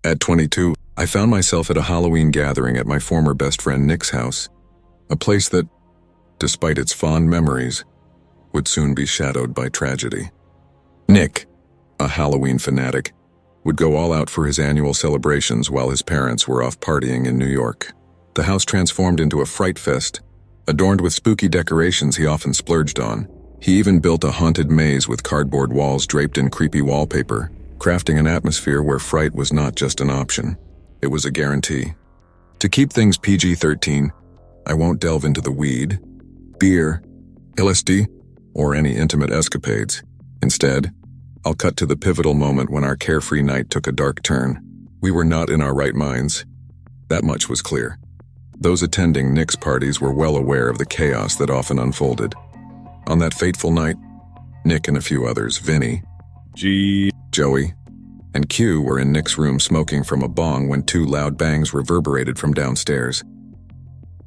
At 22, I found myself at a Halloween gathering at my former best friend Nick's house, a place that, despite its fond memories, would soon be shadowed by tragedy. Nick, a Halloween fanatic, would go all out for his annual celebrations while his parents were off partying in New York. The house transformed into a fright fest, adorned with spooky decorations he often splurged on. He even built a haunted maze with cardboard walls draped in creepy wallpaper, crafting an atmosphere where fright was not just an option, it was a guarantee. To keep things PG-13, I won't delve into the weed, beer, LSD, or any intimate escapades. Instead, I'll cut to the pivotal moment when our carefree night took a dark turn. We were not in our right minds. That much was clear. Those attending Nick's parties were well aware of the chaos that often unfolded. On that fateful night, Nick and a few others, Vinny, Joey, and Q were in Nick's room smoking from a bong when two loud bangs reverberated from downstairs.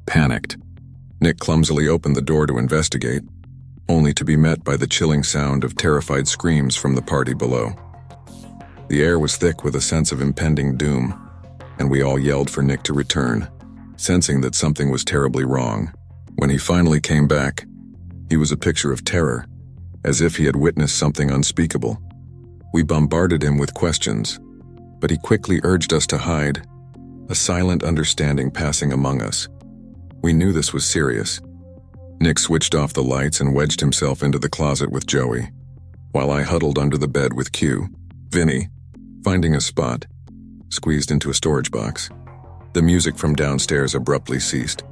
Panicked, Nick clumsily opened the door to investigate, only to be met by the chilling sound of terrified screams from the party below. The air was thick with a sense of impending doom, and we all yelled for Nick to return, sensing that something was terribly wrong. When he finally came back, he was a picture of terror, as if he had witnessed something unspeakable. We bombarded him with questions, but he quickly urged us to hide, a silent understanding passing among us. We knew this was serious. Nick switched off the lights and wedged himself into the closet with Joey, while I huddled under the bed with Q. Vinny, finding a spot, squeezed into a storage box. The music from downstairs abruptly ceased,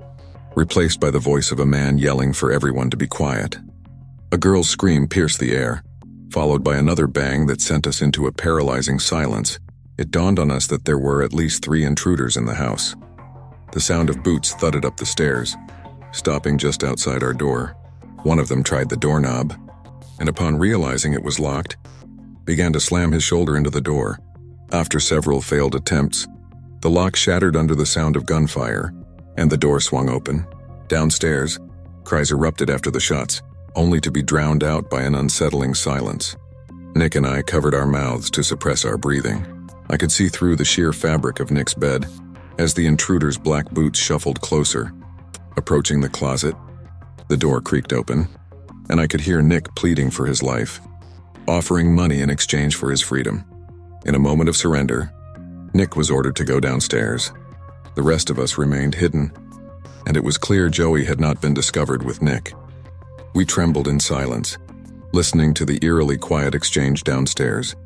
replaced by the voice of a man yelling for everyone to be quiet. A girl's scream pierced the air, followed by another bang that sent us into a paralyzing silence. It dawned on us that there were at least 3 intruders in the house. The sound of boots thudded up the stairs, stopping just outside our door. One of them tried the doorknob, and upon realizing it was locked, began to slam his shoulder into the door. After several failed attempts, the lock shattered under the sound of gunfire, and the door swung open. Downstairs, cries erupted after the shots, only to be drowned out by an unsettling silence. Nick and I covered our mouths to suppress our breathing. I could see through the sheer fabric of Nick's bed as the intruder's black boots shuffled closer. Approaching the closet, the door creaked open, and I could hear Nick pleading for his life, offering money in exchange for his freedom. In a moment of surrender, Nick was ordered to go downstairs. The rest of us remained hidden, and it was clear Joey had not been discovered with Nick. We trembled in silence, listening to the eerily quiet exchange downstairs,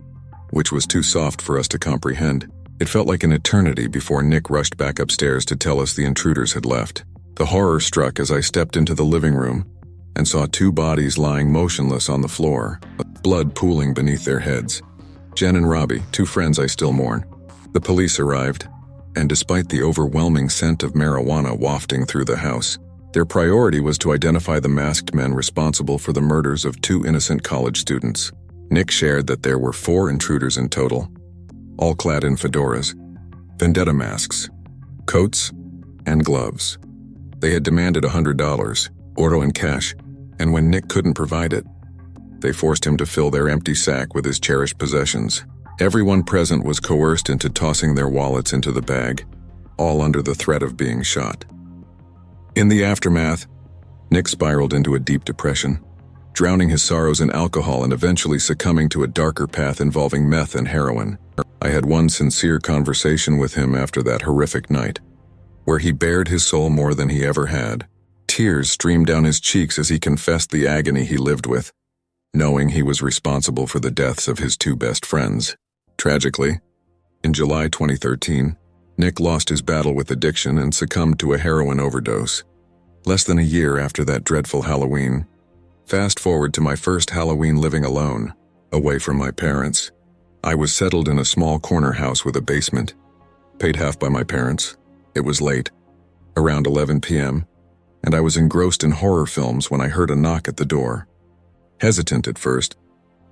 which was too soft for us to comprehend. It felt like an eternity before Nick rushed back upstairs to tell us the intruders had left. The horror struck as I stepped into the living room and saw 2 bodies lying motionless on the floor, blood pooling beneath their heads. Jen and Robbie, 2 friends I still mourn. The police arrived, and despite the overwhelming scent of marijuana wafting through the house, their priority was to identify the masked men responsible for the murders of 2 innocent college students. Nick shared that there were 4 intruders in total, all clad in fedoras, vendetta masks, coats, and gloves. They had demanded $100, oro in cash, and when Nick couldn't provide it, they forced him to fill their empty sack with his cherished possessions. Everyone present was coerced into tossing their wallets into the bag, all under the threat of being shot. In the aftermath, Nick spiraled into a deep depression, drowning his sorrows in alcohol and eventually succumbing to a darker path involving meth and heroin. I had one sincere conversation with him after that horrific night, where he bared his soul more than he ever had. Tears streamed down his cheeks as he confessed the agony he lived with, knowing he was responsible for the deaths of his 2 best friends. Tragically, in July 2013, Nick lost his battle with addiction and succumbed to a heroin overdose. Less than a year after that dreadful Halloween, fast forward to my first Halloween living alone, away from my parents. I was settled in a small corner house with a basement, paid half by my parents. It was late, around 11 p.m., and I was engrossed in horror films when I heard a knock at the door. Hesitant at first,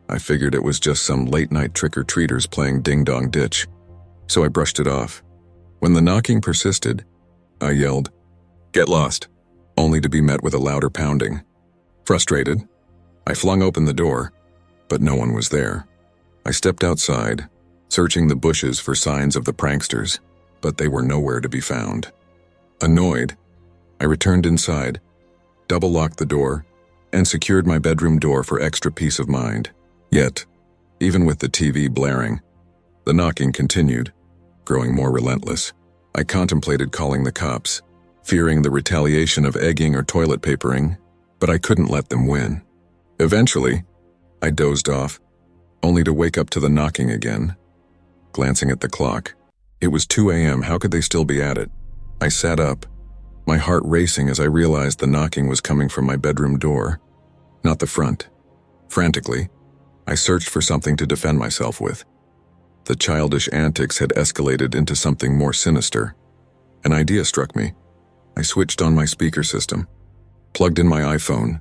I figured it was just some late-night trick-or-treaters playing ding-dong ditch, so I brushed it off. When the knocking persisted, I yelled, "Get lost," only to be met with a louder pounding. Frustrated, I flung open the door, but no one was there. I stepped outside, searching the bushes for signs of the pranksters, but they were nowhere to be found. Annoyed, I returned inside, double-locked the door, and secured my bedroom door for extra peace of mind. Yet, even with the TV blaring, the knocking continued, growing more relentless. I contemplated calling the cops, fearing the retaliation of egging or toilet papering, but I couldn't let them win. Eventually, I dozed off, only to wake up to the knocking again. Glancing at the clock, it was 2 a.m. How could they still be at it? I sat up, my heart racing as I realized the knocking was coming from my bedroom door, not the front. Frantically, I searched for something to defend myself with. The childish antics had escalated into something more sinister. An idea struck me. I switched on my speaker system, plugged in my iPhone,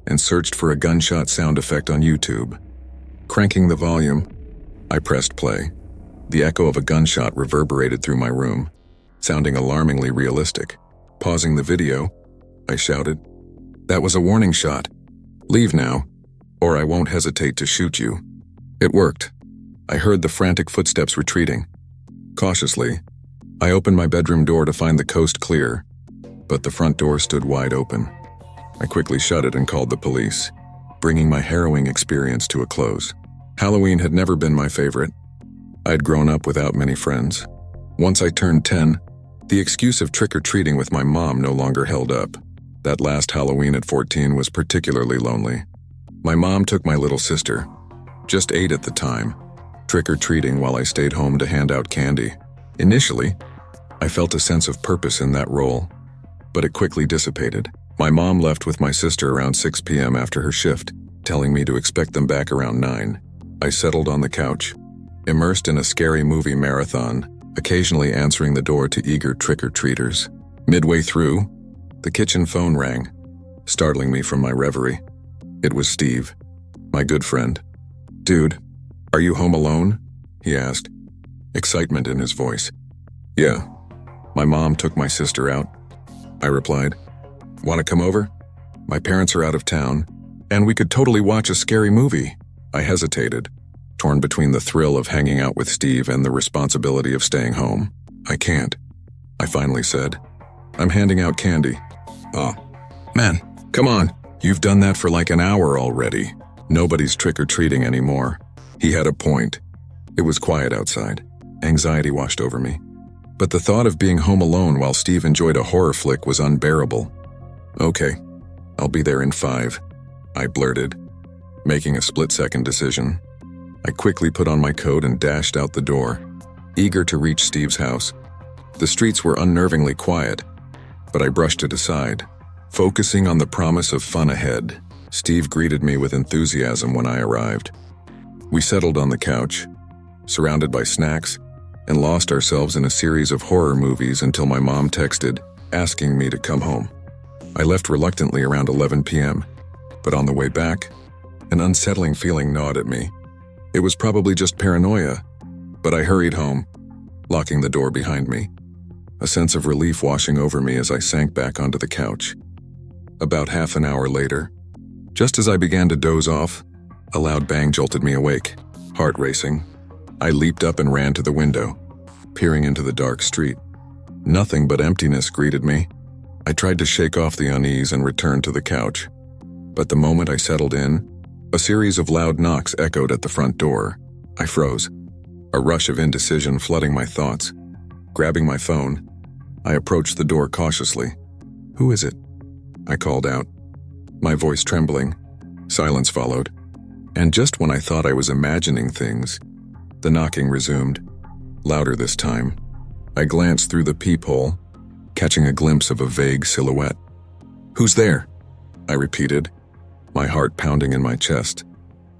and searched for a gunshot sound effect on YouTube. Cranking the volume, I pressed play. The echo of a gunshot reverberated through my room, sounding alarmingly realistic. Pausing the video, I shouted, "That was a warning shot. Leave now, or I won't hesitate to shoot you." It worked. I heard the frantic footsteps retreating. Cautiously, I opened my bedroom door to find the coast clear, but the front door stood wide open. I quickly shut it and called the police, bringing my harrowing experience to a close. Halloween had never been my favorite. I'd grown up without many friends. Once I turned 10, the excuse of trick-or-treating with my mom no longer held up. That last Halloween at 14 was particularly lonely. My mom took my little sister, just 8 at the time, trick-or-treating while I stayed home to hand out candy. Initially, I felt a sense of purpose in that role, but it quickly dissipated. My mom left with my sister around 6 p.m. after her shift, telling me to expect them back around 9. I settled on the couch, immersed in a scary movie marathon, occasionally answering the door to eager trick-or-treaters. Midway through, the kitchen phone rang, startling me from my reverie. It was Steve, my good friend. "Dude, are you home alone?" he asked, excitement in his voice. "Yeah, my mom took my sister out," I replied. "Want to come over? My parents are out of town, and we could totally watch a scary movie." I hesitated, torn between the thrill of hanging out with Steve and the responsibility of staying home. "I can't," I finally said. "I'm handing out candy." "Oh, man, come on. You've done that for like an hour already. Nobody's trick-or-treating anymore." He had a point. It was quiet outside. Anxiety washed over me. But the thought of being home alone while Steve enjoyed a horror flick was unbearable. "Okay, I'll be there in 5, I blurted, making a split-second decision. I quickly put on my coat and dashed out the door, eager to reach Steve's house. The streets were unnervingly quiet, but I brushed it aside, focusing on the promise of fun ahead. Steve greeted me with enthusiasm when I arrived. We settled on the couch, surrounded by snacks, and lost ourselves in a series of horror movies until my mom texted, asking me to come home. I left reluctantly around 11 p.m., but on the way back, an unsettling feeling gnawed at me. It was probably just paranoia, but I hurried home, locking the door behind me, a sense of relief washing over me as I sank back onto the couch. About half an hour later, just as I began to doze off, a loud bang jolted me awake, heart racing. I leaped up and ran to the window, peering into the dark street. Nothing but emptiness greeted me. I tried to shake off the unease and return to the couch, but the moment I settled in, a series of loud knocks echoed at the front door. I froze, a rush of indecision flooding my thoughts. Grabbing my phone, I approached the door cautiously. "Who is it?" I called out, my voice trembling. Silence followed, and just when I thought I was imagining things, the knocking resumed, louder this time. I glanced through the peephole, catching a glimpse of a vague silhouette. "Who's there?" I repeated, my heart pounding in my chest.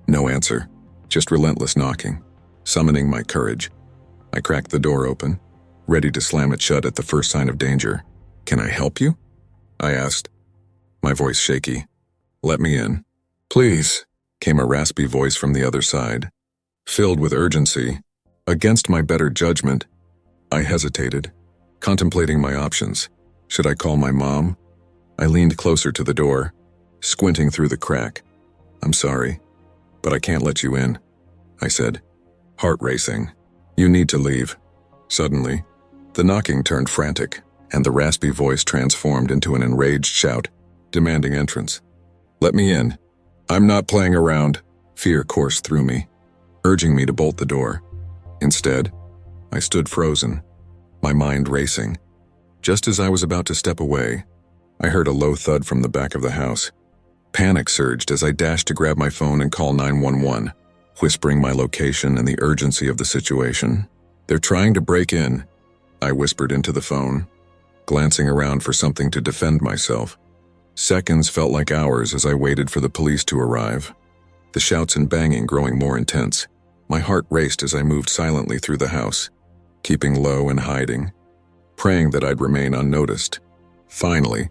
No answer, just relentless knocking. Summoning my courage, I cracked the door open, ready to slam it shut at the first sign of danger. "Can I help you?" I asked, my voice shaky. "Let me in." "Please," came a raspy voice from the other side. Filled with urgency, against my better judgment, I hesitated, contemplating my options. Should I call my mom? I leaned closer to the door, squinting through the crack. "I'm sorry, but I can't let you in," I said, heart racing. You need to leave. Suddenly, the knocking turned frantic, and the raspy voice transformed into an enraged shout, demanding entrance. Let me in. I'm not playing around. Fear coursed through me, urging me to bolt the door. Instead, I stood frozen, my mind racing. Just as I was about to step away, I heard a low thud from the back of the house. Panic surged as I dashed to grab my phone and call 911, whispering my location and the urgency of the situation. They're trying to break in, I whispered into the phone, glancing around for something to defend myself. Seconds felt like hours as I waited for the police to arrive, the shouts and banging growing more intense. My heart raced as I moved silently through the house, keeping low and hiding, praying that I'd remain unnoticed. Finally,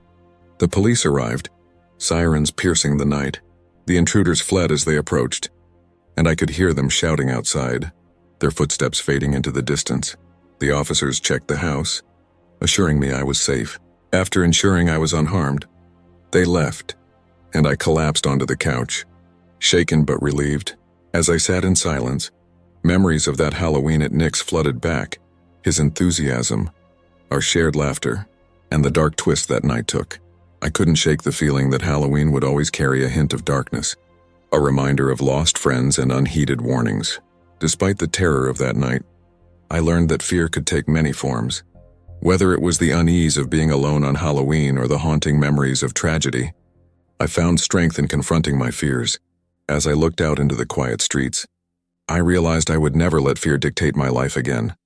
the police arrived, sirens piercing the night. The intruders fled as they approached, and I could hear them shouting outside, their footsteps fading into the distance. The officers checked the house, assuring me I was safe. After ensuring I was unharmed, they left, and I collapsed onto the couch, shaken but relieved. As I sat in silence, memories of that Halloween at Nick's flooded back, his enthusiasm, our shared laughter, and the dark twist that night took. I couldn't shake the feeling that Halloween would always carry a hint of darkness, a reminder of lost friends and unheeded warnings. Despite the terror of that night, I learned that fear could take many forms. Whether it was the unease of being alone on Halloween or the haunting memories of tragedy, I found strength in confronting my fears. As I looked out into the quiet streets, I realized I would never let fear dictate my life again.